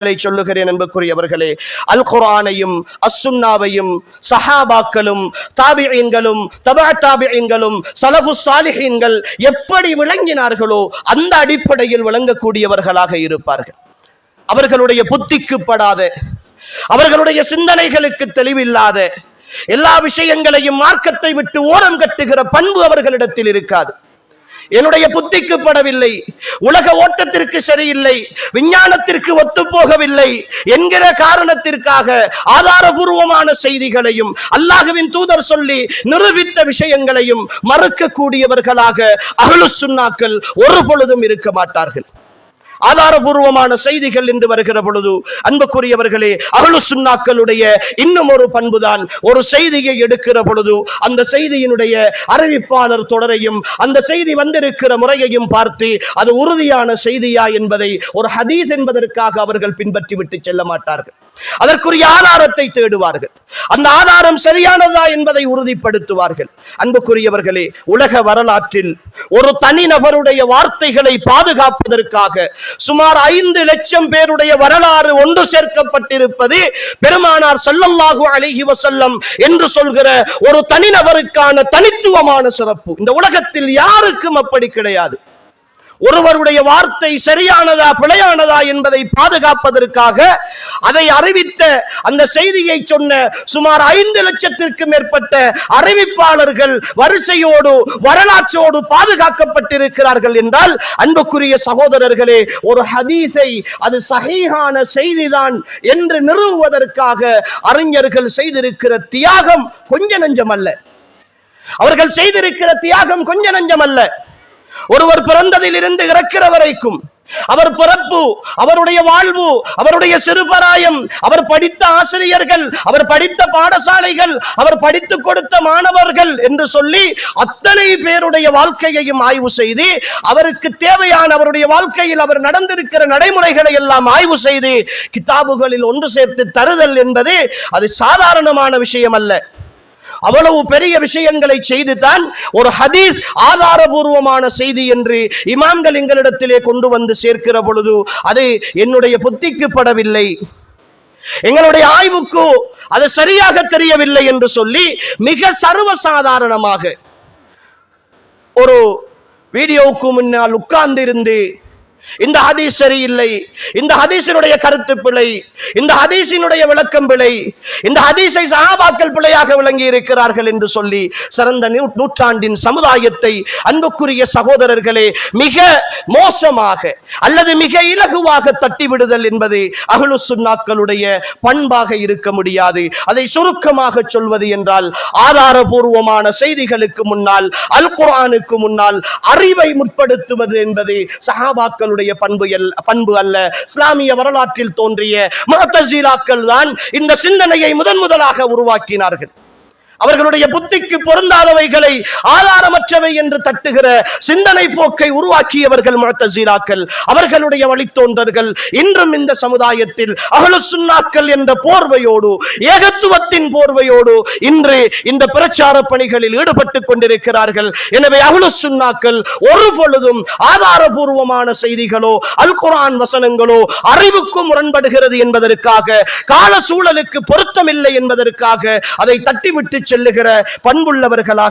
சொல்லுகிறேன் அன்புக்குரியவர்களே. அல் குர்ஆனையும் அஸ்ஸுன்னாவையும் சஹாபாக்களும் தாபிஈன்களும் தபஅ தாபிஈன்களும் ஸலஃபுஸ் ஸாலிஹீன்கள் எப்படி விளங்கினார்களோ அந்த அடிப்படையில் விளங்கக்கூடியவர்களாக இருப்பார்கள். அவர்களுடைய புத்திக்கு படாத, அவர்களுடைய சிந்தனைகளுக்கு தெளிவில்லாத, எல்லா விஷயங்களையும் மார்க்கத்தை விட்டு ஓரம் கட்டுகிற பண்பு அவர்களிடத்தில் இருக்காது. என்னுடைய புத்திக்கு படவில்லை, உலக ஓட்டத்திற்கு சரியில்லை, விஞ்ஞானத்திற்கு ஒத்துப்போகவில்லை என்கிற காரணத்திற்காக ஆதாரபூர்வமான செய்திகளையும் அல்லாஹ்வின் தூதர் சொல்லி நிரூபித்த விஷயங்களையும் மறுக்கக்கூடியவர்களாக அஹ்லுஸ் சுன்னாக்கள் ஒரு பொழுதும் இருக்க மாட்டார்கள். ஆதாரபூர்வமான செய்திகள் என்று வருகிற பொழுது அன்புக்குரியவர்களே, அஹ்லுஸ் சுன்னாக்களுடைய இன்னும் ஒரு பண்புதான், ஒரு செய்தியை எடுக்கிற பொழுது அந்த செய்தியினுடைய அறிவிப்பாளர் தொடரையும் அந்த செய்தி வந்திருக்கிற முறையையும் பார்த்து அது உறுதியான செய்தியா என்பதை ஒரு ஹதீஸ் என்பதற்காக அவர்கள் பின்பற்றி விட்டு செல்ல மாட்டார்கள். அதற்குரிய ஆதாரத்தை தேடுவார்கள். அந்த ஆதாரம் சரியானதா என்பதை உறுதிப்படுத்துவார்கள். அன்புக்குரியவர்களே, உலக வரலாற்றில் ஒரு தனிநபருடைய வார்த்தைகளை பாதுகாப்பதற்காக சுமார் 5 லட்சம் பேருடைய வரலாறு ஒன்று சேர்க்கப்பட்டிருப்பது பெருமானார் ஸல்லல்லாஹு அலைஹி வஸல்லம் என்று சொல்கிற ஒரு தனிநபருக்கான தனித்துவமான சிறப்பு. இந்த உலகத்தில் யாருக்கும் அப்படி கிடையாது. ஒருவருடைய வார்த்தை சரியானதா பிழையானதா என்பதை பாதுகாப்பதற்காக அதை அறிவித்த, அந்த செய்தியை சொன்ன சுமார் 5 லட்சத்திற்கு மேற்பட்ட அறிவிப்பாளர்கள் வரிசையோடு வரலாற்றோடு பாதுகாக்கப்பட்டிருக்கிறார்கள் என்றால் அன்புக்குரிய சகோதரர்களே, ஒரு ஹதீஸை அது சஹீஹான செய்திதான் என்று நிறுவுவதற்காக அறிஞர்கள் செய்திருக்கிற தியாகம் கொஞ்ச நஞ்சம் அல்ல. அவர்கள் செய்திருக்கிற தியாகம் கொஞ்ச நஞ்சம் அல்ல. ஒருவர் பிறந்ததில் இருந்து இறக்கிற வரைக்கும் அவர் பிறப்பு, அவருடைய வாழ்வு, அவருடைய சிறுபராயம், அவர் படித்த ஆசிரியர்கள், அவர் படித்த பாடசாலைகள், அவர் படித்துக் கொடுத்த மாணவர்கள் என்று சொல்லி அத்தனை பேருடைய வாழ்க்கையையும் ஆய்வு செய்து அவருக்கு தேவையான அவருடைய வாழ்க்கையில் அவர் நடந்திருக்கிற நடைமுறைகளை எல்லாம் ஆய்வு செய்து கிதாபுகளில் ஒன்று சேர்த்து தருதல் என்பது அது சாதாரணமான விஷயம் அல்ல. அவ்வளவு பெரிய விஷயங்களை செய்துதான் ஒரு ஹதீஸ் ஆதாரபூர்வமான செய்தி என்று இமாம்கள் எங்களிடத்திலே கொண்டு வந்து சேர்க்கிற பொழுது அது என்னுடைய புத்திக்கு படவில்லை, எங்களுடைய ஆய்வுக்கு அது சரியாக தெரியவில்லை என்று சொல்லி மிக சர்வசாதாரணமாக ஒரு வீடியோவுக்கு முன்னால் உட்கார்ந்து இருந்து இந்த ஹதீஸ் சரியில்லை, இந்த ஹதீஸினுடைய கருத்து பிழை, இந்த ஹதீஸினுடைய விளக்கம் பிழை, இந்த ஹதீஸை சஹாபாக்கள் பிழையாக விளங்கி இருக்கிறார்கள் என்று சொல்லி சிறந்த நூற்றாண்டின் சமுதாயத்தை அன்புக்குரிய சகோதரர்களே மிக மோசமாக அல்லது மிக இலகுவாக தட்டிவிடுதல் என்பது அஹ்லுஸ் சுன்னாக்களுடைய பண்பாக இருக்க முடியாது. அதை சுருக்கமாக சொல்வது என்றால் ஆதாரபூர்வமான செய்திகளுக்கு முன்னால் அல் குர்ஆனுக்கு முன்னால் அறிவை முற்படுத்துவது என்பது சஹாபாக்கள் பண்பு அல்ல. இஸ்லாமிய வரலாற்றில் தோன்றிய முஅத்தஸிலாக்கள் தான் இந்த சிந்தனையை முதலாக உருவாக்கினார்கள். அவர்களுடைய புத்திக்கு பொருந்தாதவைகளை ஆதாரமற்றவை என்று தட்டுகிற சிந்தனை போக்கை உருவாக்கியவர்கள் முஅத்தஸிலாக்கள். அவர்களுடைய வழித்தோன்றர்கள் இன்றும் இந்த சமுதாயத்தில் அஹ்லுஸ் சுன்னாக்கள் என்ற போர்வையோடு, ஏகத்துவத்தின் போர்வையோடு இன்று இந்த பிரச்சார பணிகளில் ஈடுபட்டுக் கொண்டிருக்கிறார்கள். எனவே அஹ்லுஸ் சுன்னாக்கள் ஒரு பொழுதும் ஆதாரபூர்வமான செய்திகளோ அல் குர்ஆன் வசனங்களோ அறிவுக்கு முரண்படுகிறது என்பதற்காக, கால சூழலுக்கு பொருத்தமில்லை என்பதற்காக அதை தட்டிவிட்டு செல்லுகிற பண்புள்ளவர்களாக